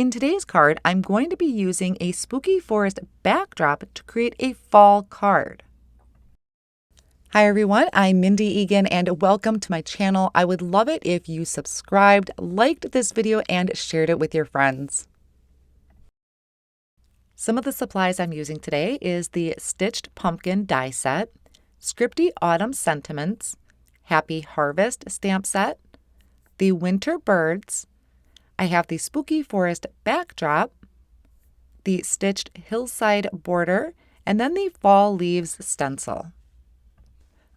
In today's card, I'm going to be using a spooky forest backdrop to create a fall card. Hi everyone, I'm Mindy Eggen and welcome to my channel. I would love it if you subscribed, liked this video, and shared it with your friends. Some of the supplies I'm using today is the Stitched Pumpkin die set, Scripty Autumn Sentiments, Happy Harvest stamp set, the Winter Birds, I have the Spooky Forest backdrop, the Stitched Hillside border, and then the Fall Leaves stencil.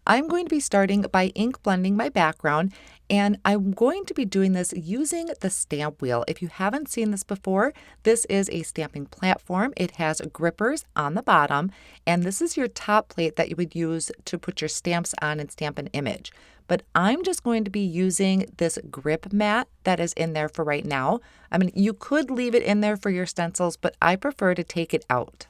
I'm going to be starting by ink blending my background, and I'm going to be doing this using the Stampwheel. If you haven't seen this before, this is a stamping platform. It has grippers on the bottom, and this is your top plate that you would use to put your stamps on and stamp an image. But I'm just going to be using this grip mat that is in there for right now. I mean, you could leave it in there for your stencils, but I prefer to take it out.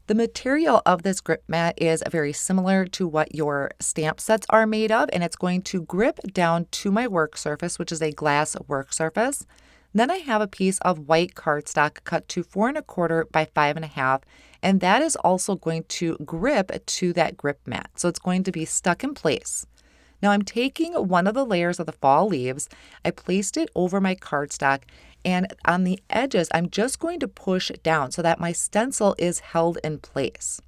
The material of this grip mat is very similar to what your stamp sets are made of, and it's going to grip down to my work surface, which is a glass work surface. Then I have a piece of white cardstock cut to 4 1/4 by 5 1/2, and that is also going to grip to that grip mat. So it's going to be stuck in place. Now I'm taking one of the layers of the fall leaves, I placed it over my cardstock, and on the edges I'm just going to push down so that my stencil is held in place.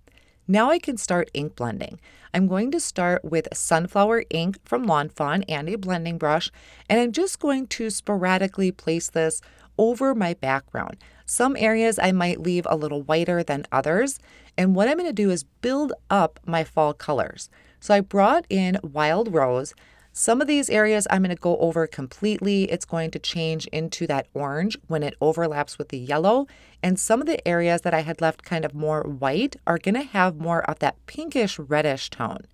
Now I can start ink blending. I'm going to start with sunflower ink from Lawn Fawn and a blending brush, and I'm just going to sporadically place this over my background. Some areas I might leave a little whiter than others, and what I'm going to do is build up my fall colors. So I brought in Wild Rose. Some of these areas I'm going to go over completely. It's going to change into that orange when it overlaps with the yellow. And some of the areas that I had left kind of more white are going to have more of that pinkish reddish tone.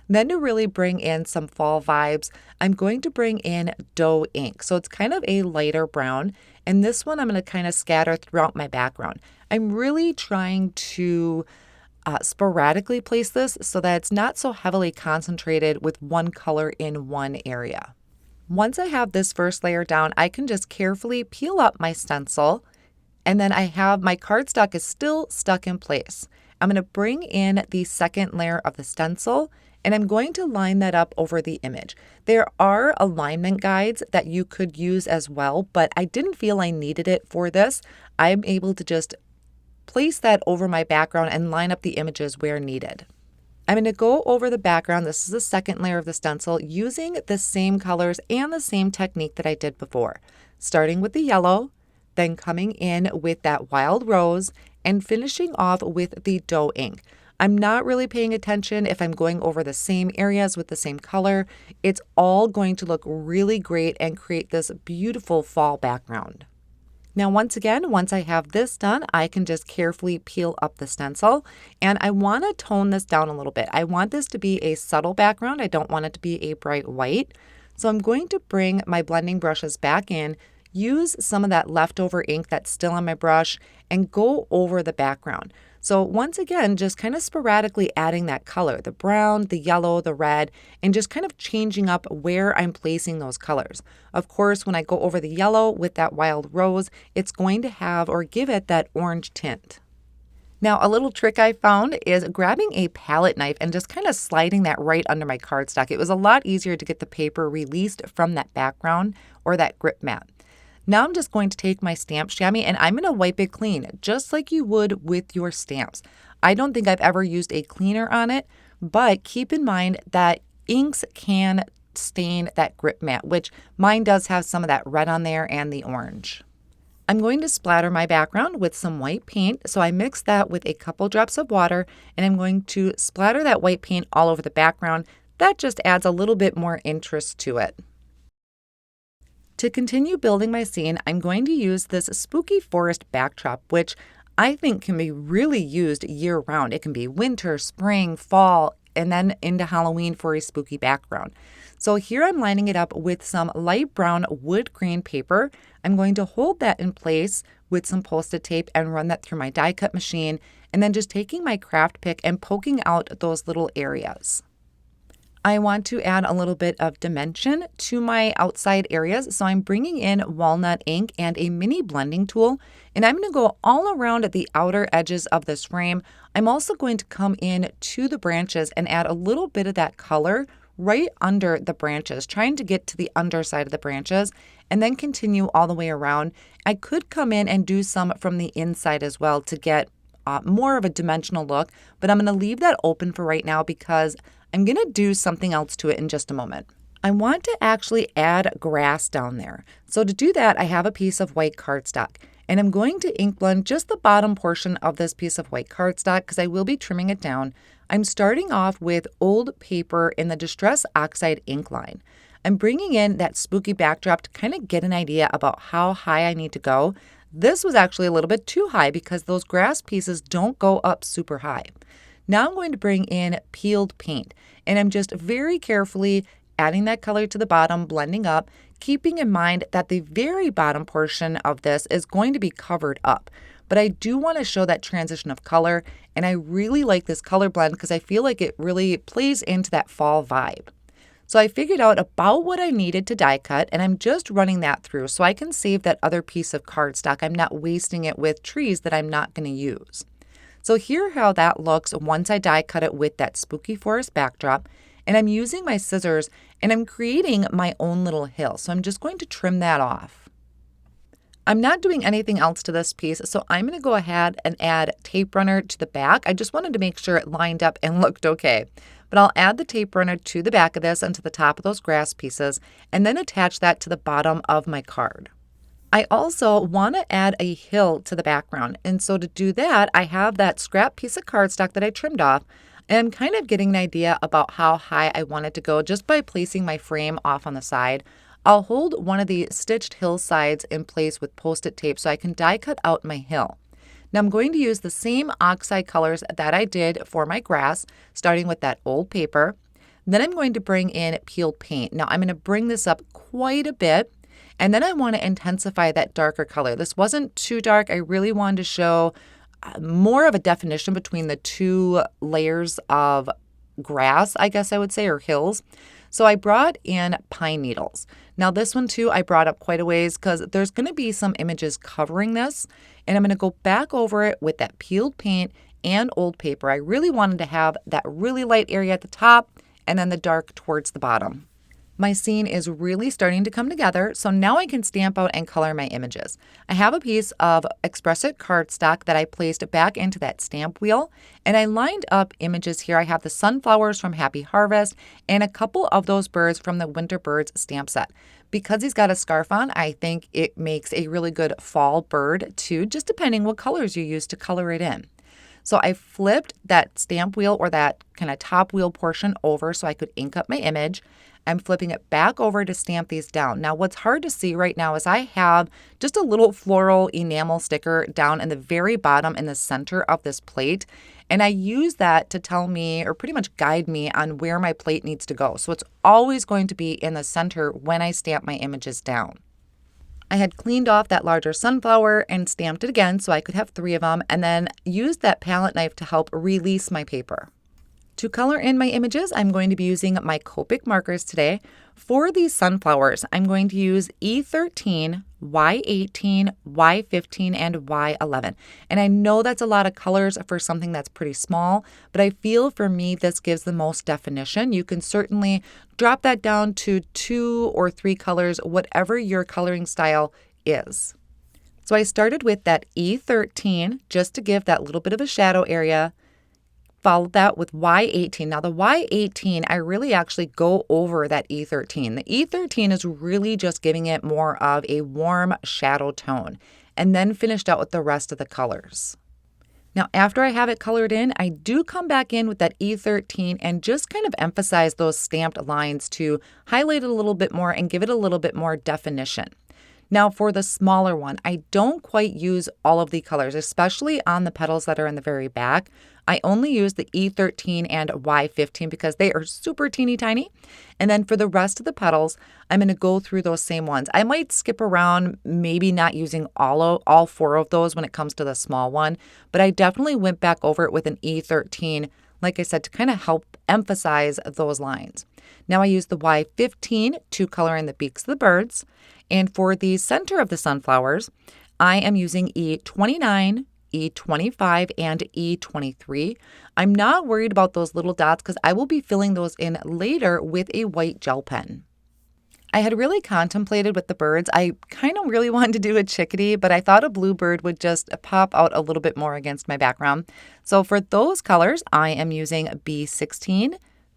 Then to really bring in some fall vibes, I'm going to bring in Doe Ink. So it's kind of a lighter brown. And this one I'm going to kind of scatter throughout my background. I'm really trying to sporadically place this so that it's not so heavily concentrated with one color in one area. Once I have this first layer down, I can just carefully peel up my stencil, and then I have my cardstock is still stuck in place. I'm going to bring in the second layer of the stencil, and I'm going to line that up over the image. There are alignment guides that you could use as well, but I didn't feel I needed it for this. I'm able to just place that over my background and line up the images where needed. I'm going to go over the background. This is the second layer of the stencil using the same colors and the same technique that I did before, starting with the yellow, then coming in with that Wild Rose, and finishing off with the Doe Ink. I'm not really paying attention if I'm going over the same areas with the same color. It's all going to look really great and create this beautiful fall background. Now, once again, once I have this done, I can just carefully peel up the stencil, and I want to tone this down a little bit. I want this to be a subtle background. I don't want it to be a bright white. So I'm going to bring my blending brushes back in, use some of that leftover ink that's still on my brush, and go over the background. So once again, just kind of sporadically adding that color, the brown, the yellow, the red, and just kind of changing up where I'm placing those colors. Of course, when I go over the yellow with that Wild Rose, it's going to have or give it that orange tint. Now, a little trick I found is grabbing a palette knife and just kind of sliding that right under my cardstock. It was a lot easier to get the paper released from that background or that grip mat. Now I'm just going to take my stamp Shammy and I'm going to wipe it clean, just like you would with your stamps. I don't think I've ever used a cleaner on it, but keep in mind that inks can stain that grip mat, which mine does have some of that red on there and the orange. I'm going to splatter my background with some white paint, so I mix that with a couple drops of water, and I'm going to splatter that white paint all over the background. That just adds a little bit more interest to it. To continue building my scene, I'm going to use this spooky forest backdrop, which I think can be really used year-round. It can be winter, spring, fall, and then into Halloween for a spooky background. So here I'm lining it up with some light brown wood grain paper. I'm going to hold that in place with some Post-it tape and run that through my die cut machine, and then just taking my craft pick and poking out those little areas. I want to add a little bit of dimension to my outside areas, so I'm bringing in Walnut Ink and a mini blending tool, and I'm going to go all around at the outer edges of this frame. I'm also going to come in to the branches and add a little bit of that color right under the branches, trying to get to the underside of the branches, and then continue all the way around. I could come in and do some from the inside as well to get more of a dimensional look, but I'm going to leave that open for right now because I'm going to do something else to it in just a moment. I want to actually add grass down there. So to do that, I have a piece of white cardstock, and I'm going to ink blend just the bottom portion of this piece of white cardstock because I will be trimming it down. I'm starting off with old paper in the Distress Oxide ink line. I'm bringing in that spooky backdrop to kind of get an idea about how high I need to go. This was actually a little bit too high because those grass pieces don't go up super high. Now I'm going to bring in peeled paint, and I'm just very carefully adding that color to the bottom, blending up, keeping in mind that the very bottom portion of this is going to be covered up. But I do want to show that transition of color, and I really like this color blend because I feel like it really plays into that fall vibe. So I figured out about what I needed to die cut, and I'm just running that through so I can save that other piece of cardstock. I'm not wasting it with trees that I'm not going to use. So here how that looks once I die cut it with that spooky forest backdrop, and I'm using my scissors and I'm creating my own little hill. So I'm just going to trim that off. I'm not doing anything else to this piece, so I'm going to go ahead and add tape runner to the back. I just wanted to make sure it lined up and looked okay. But I'll add the tape runner to the back of this and to the top of those grass pieces, and then attach that to the bottom of my card. I also want to add a hill to the background, and so to do that, I have that scrap piece of cardstock that I trimmed off, and I'm kind of getting an idea about how high I want it to go just by placing my frame off on the side. I'll hold one of the stitched hillsides in place with Post-it tape so I can die cut out my hill. Now I'm going to use the same Oxide colors that I did for my grass, starting with that old paper. Then I'm going to bring in peeled paint. Now I'm going to bring this up quite a bit, and then I want to intensify that darker color. This wasn't too dark. I really wanted to show more of a definition between the two layers of grass, I guess I would say, or hills. So I brought in pine needles. Now this one too, I brought up quite a ways because there's going to be some images covering this, and I'm going to go back over it with that peeled paint and old paper. I really wanted to have that really light area at the top and then the dark towards the bottom. My scene is really starting to come together, so now I can stamp out and color my images. I have a piece of Express It cardstock that I placed back into that stamp wheel, and I lined up images here. I have the sunflowers from Happy Harvest and a couple of those birds from the Winter Birds stamp set. Because he's got a scarf on, I think it makes a really good fall bird too, just depending what colors you use to color it in. So I flipped that stamp wheel or that kind of top wheel portion over so I could ink up my image. I'm flipping it back over to stamp these down. Now what's hard to see right now is I have just a little floral enamel sticker down in the very bottom in the center of this plate. And I use that to tell me or pretty much guide me on where my plate needs to go. So it's always going to be in the center when I stamp my images down. I had cleaned off that larger sunflower and stamped it again so I could have 3 of them, and then used that palette knife to help release my paper. To color in my images, I'm going to be using my Copic markers today. For these sunflowers, I'm going to use E13, Y18, Y15, and Y11. And I know that's a lot of colors for something that's pretty small, but I feel for me this gives the most definition. You can certainly drop that down to 2 or 3 colors, whatever your coloring style is. So I started with that E13 just to give that little bit of a shadow area. Followed that with Y18. Now the Y18, I really actually go over that E13. The E13 is really just giving it more of a warm shadow tone, and then finished out with the rest of the colors. Now after I have it colored in, I do come back in with that E13 and just kind of emphasize those stamped lines to highlight it a little bit more and give it a little bit more definition. Now for the smaller one, I don't quite use all of the colors, especially on the petals that are in the very back. I only use the E13 and Y15 because they are super teeny tiny. And then for the rest of the petals, I'm going to go through those same ones. I might skip around, maybe not using all 4 of those when it comes to the small one, but I definitely went back over it with an E13, like I said, to kind of help emphasize those lines. Now I use the Y15 to color in the beaks of the birds. And for the center of the sunflowers, I am using E29, E25, and E23. I'm not worried about those little dots because I will be filling those in later with a white gel pen. I had really contemplated with the birds. I kind of really wanted to do a chickadee, but I thought a bluebird would just pop out a little bit more against my background. So for those colors, I am using B16,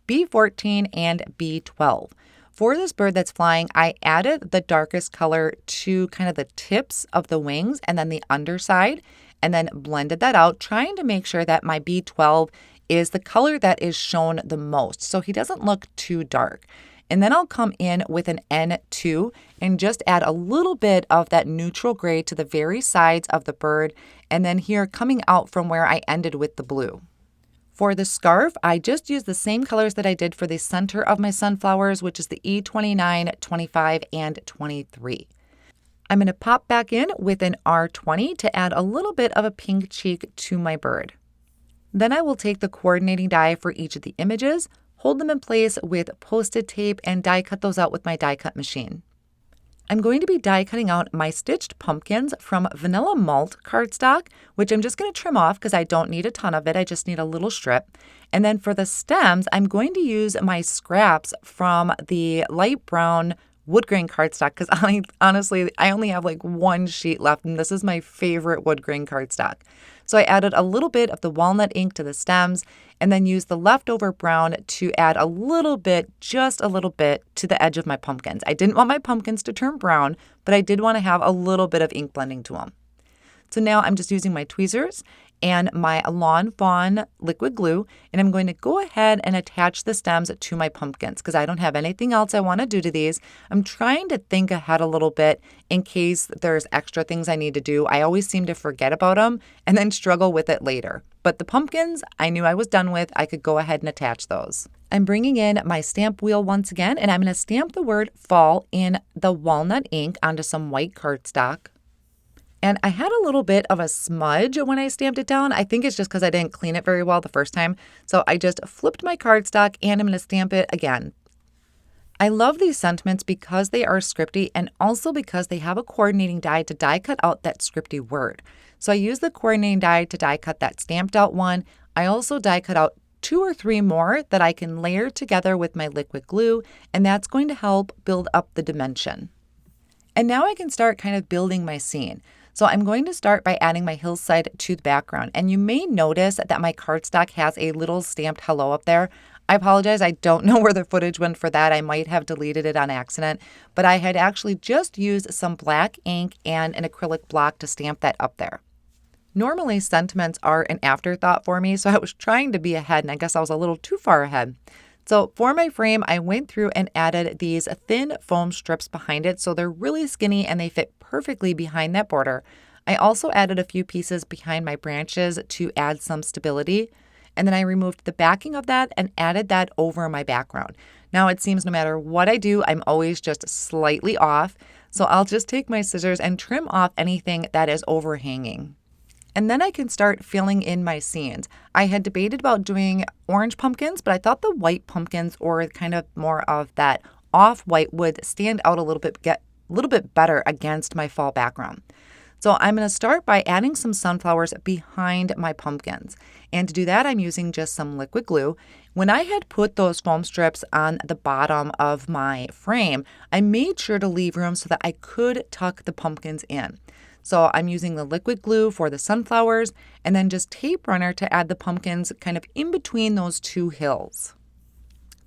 B14, and B12. For this bird that's flying, I added the darkest color to kind of the tips of the wings and then the underside, and then blended that out, trying to make sure that my B12 is the color that is shown the most, so he doesn't look too dark. And then I'll come in with an N2 and just add a little bit of that neutral gray to the very sides of the bird, and then here coming out from where I ended with the blue. For the scarf, I just used the same colors that I did for the center of my sunflowers, which is the E29, 25, and 23. I'm going to pop back in with an R20 to add a little bit of a pink cheek to my bird. Then I will take the coordinating die for each of the images, hold them in place with Post-it tape, and die cut those out with my die cut machine. I'm going to be die cutting out my stitched pumpkins from Vanilla Malt cardstock, which I'm just going to trim off because I don't need a ton of it. I just need a little strip. And then for the stems, I'm going to use my scraps from the light brown Woodgrain cardstock because honestly, I only have like one sheet left, and this is my favorite Woodgrain cardstock. So I added a little bit of the Walnut Ink to the stems and then used the leftover brown to add a little bit, just a little bit, to the edge of my pumpkins. I didn't want my pumpkins to turn brown, but I did want to have a little bit of ink blending to them. So now I'm just using my tweezers and my Lawn Fawn liquid glue, and I'm going to go ahead and attach the stems to my pumpkins because I don't have anything else I want to do to these. I'm trying to think ahead a little bit in case there's extra things I need to do. I always seem to forget about them and then struggle with it later. But the pumpkins, I knew I was done with. I could go ahead and attach those. I'm bringing in my stamp wheel once again, and I'm going to stamp the word fall in the Walnut Ink onto some white cardstock. And I had a little bit of a smudge when I stamped it down. I think it's just because I didn't clean it very well the first time. So I just flipped my cardstock and I'm going to stamp it again. I love these sentiments because they are scripty and also because they have a coordinating die to die cut out that scripty word. So I use the coordinating die to die cut that stamped out one. I also die cut out 2 or 3 more that I can layer together with my liquid glue, and that's going to help build up the dimension. And now I can start kind of building my scene. So I'm going to start by adding my hillside to the background. And you may notice that my cardstock has a little stamped hello up there. I apologize. I don't know where the footage went for that. I might have deleted it on accident, but I had actually just used some black ink and an acrylic block to stamp that up there. Normally sentiments are an afterthought for me, so I was trying to be ahead and I guess I was a little too far ahead. So for my frame, I went through and added these thin foam strips behind it. So they're really skinny and they fit perfectly behind that border. I also added a few pieces behind my branches to add some stability. And then I removed the backing of that and added that over my background. Now it seems no matter what I do, I'm always just slightly off. So I'll just take my scissors and trim off anything that is overhanging. And then I can start filling in my scenes. I had debated about doing orange pumpkins, but I thought the white pumpkins or kind of more of that off-white would stand out a little bit, get a little bit better against my fall background. So I'm going to start by adding some sunflowers behind my pumpkins. And to do that, I'm using just some liquid glue. When I had put those foam strips on the bottom of my frame, I made sure to leave room so that I could tuck the pumpkins in. So I'm using the liquid glue for the sunflowers and then just tape runner to add the pumpkins kind of in between those 2 hills.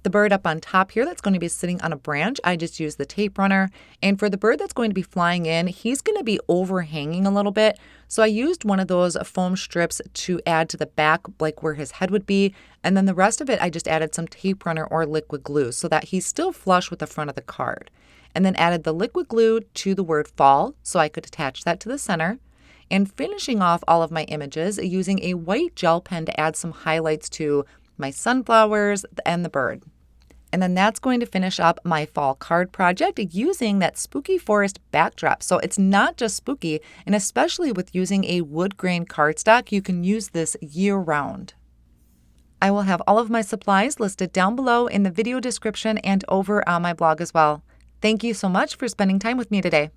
The bird up on top here that's going to be sitting on a branch, I just use the tape runner. And for the bird that's going to be flying in, he's going to be overhanging a little bit. So I used one of those foam strips to add to the back, like where his head would be. And then the rest of it, I just added some tape runner or liquid glue so that he's still flush with the front of the card. And then added the liquid glue to the word fall so I could attach that to the center. And finishing off all of my images using a white gel pen to add some highlights to my sunflowers and the bird. And then that's going to finish up my fall card project using that spooky forest backdrop. So it's not just spooky, and especially with using a wood grain cardstock, you can use this year round. I will have all of my supplies listed down below in the video description and over on my blog as well. Thank you so much for spending time with me today.